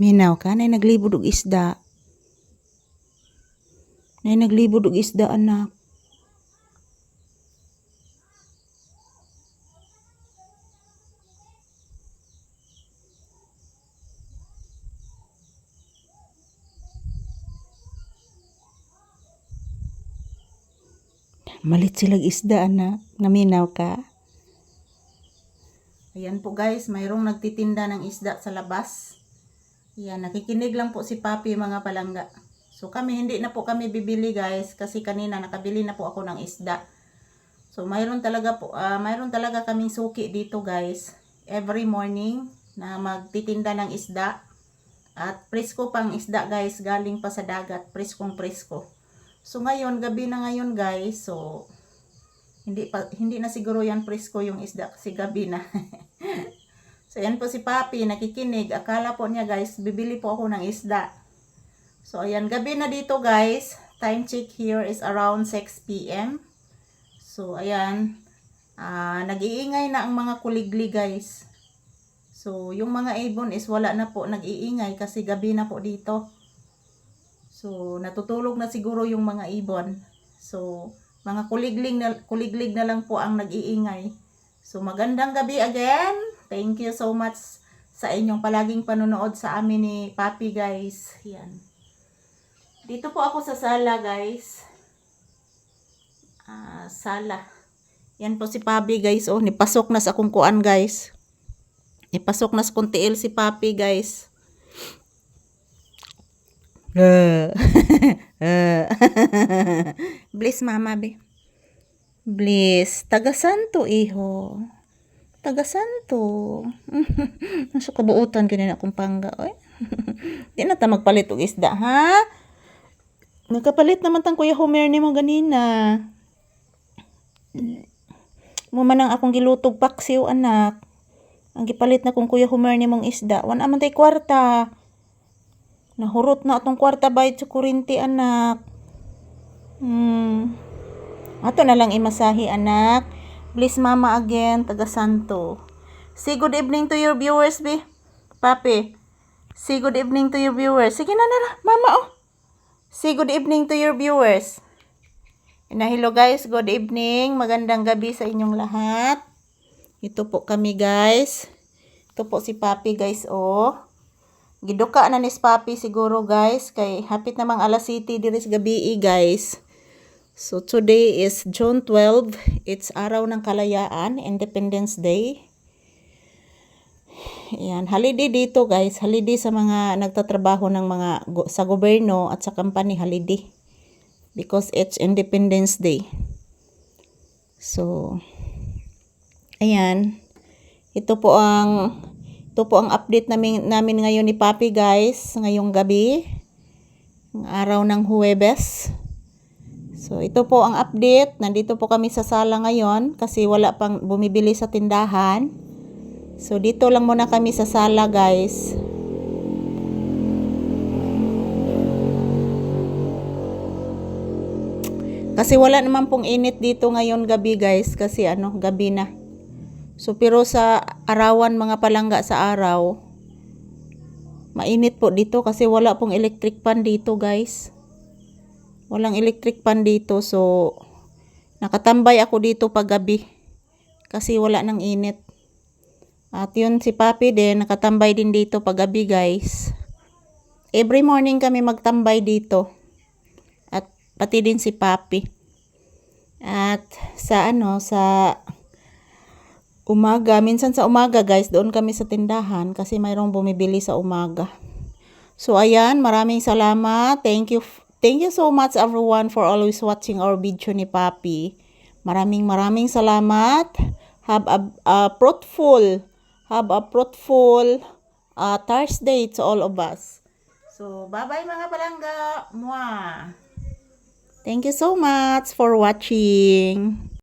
Minaw ka, nay naglibod og isda. Nay naglibod og isda, anak. Malit silag isda, anak. Naminaw ka. Ayan po guys, mayroong nagtitinda ng isda sa labas. Ayan, nakikinig lang po si Papi mga palangga. So kami, hindi na po kami bibili guys, kasi kanina nakabili na po ako ng isda. So mayroon talaga kaming suki dito guys, every morning na magtitinda ng isda. At presko pang isda guys, galing pa sa dagat, preskong presko. So ngayon, gabi na ngayon guys, so hindi na siguro yan presko yung isda kasi gabi na. So yan po si Papi, nakikinig. Akala po niya guys, bibili po ako ng isda. So ayan, gabi na dito guys. Time check here is around 6 PM. So ayan, nag-iingay na ang mga kuligli guys. So yung mga ibon is wala na po nag-iingay kasi gabi na po dito. So natutulog na siguro yung mga ibon. So mga kuliglig na lang po ang nag-iingay. So magandang gabi again. Thank you so much sa inyong palaging panonood sa amin ni Papi guys. Yan. Dito po ako sa sala guys. Sala. Yan po si Papi guys. Oh, nipasok na sa akong kuan guys. Nipasok na sa kong tiil si Papi guys. Bliss mama be. Bliss. Taga-santo iho. Taga-santo. Nasa kabuutan ganyan akong pangga. Oy. Di na ta magpalit og isda ha. Nagkapalit naman tang Kuya Homer ni mo ganina. Mo man ang akong gilutog paksiw anak. Ang gipalit na kong Kuya Homer ni mong isda. Wan aman tay kwarta. Nahurot na atong kwarta bayad sa kurinti anak. Ato na lang imasahi anak. Please mama again, taga Santo. Say good evening to your viewers be. Papi. Say good evening to your viewers. Sige na nara, mama oh. Say good evening to your viewers. Hello guys, good evening. Magandang gabi sa inyong lahat. Ito po kami guys. Ito po si Papi guys oh. Giduka na ni Papi siguro guys kay hapit namang alas 7 diris gabi guys. So today is June 12. It's araw ng kalayaan, Independence Day. Yan, holiday dito guys. Holiday sa mga nagtatrabaho ng mga sa gobyerno at sa company, holiday. Because it's Independence Day. So ayan. Ito po ang update namin ngayon ni Papi guys, ngayong gabi, ng araw ng Huwebes. So ito po ang update, nandito po kami sa sala ngayon kasi wala pang bumibili sa tindahan. So dito lang muna kami sa sala guys. Kasi wala naman pong init dito ngayon gabi guys kasi gabi na. So pero sa arawan mga palangga sa araw, mainit po dito kasi wala pong electric fan dito guys. Walang electric fan dito so nakatambay ako dito pag gabi kasi wala nang init. At yun si Papi din nakatambay din dito pag gabi guys. Every morning kami magtambay dito. At pati din si Papi. At sa umaga, minsan sa umaga guys, doon kami sa tindahan kasi mayroong bumibili sa umaga. So ayan, maraming salamat. Thank you so much everyone for always watching our video ni Papi. Maraming salamat. Have a fruitful Thursday to all of us. So bye-bye mga palangga. Mwah. Thank you so much for watching.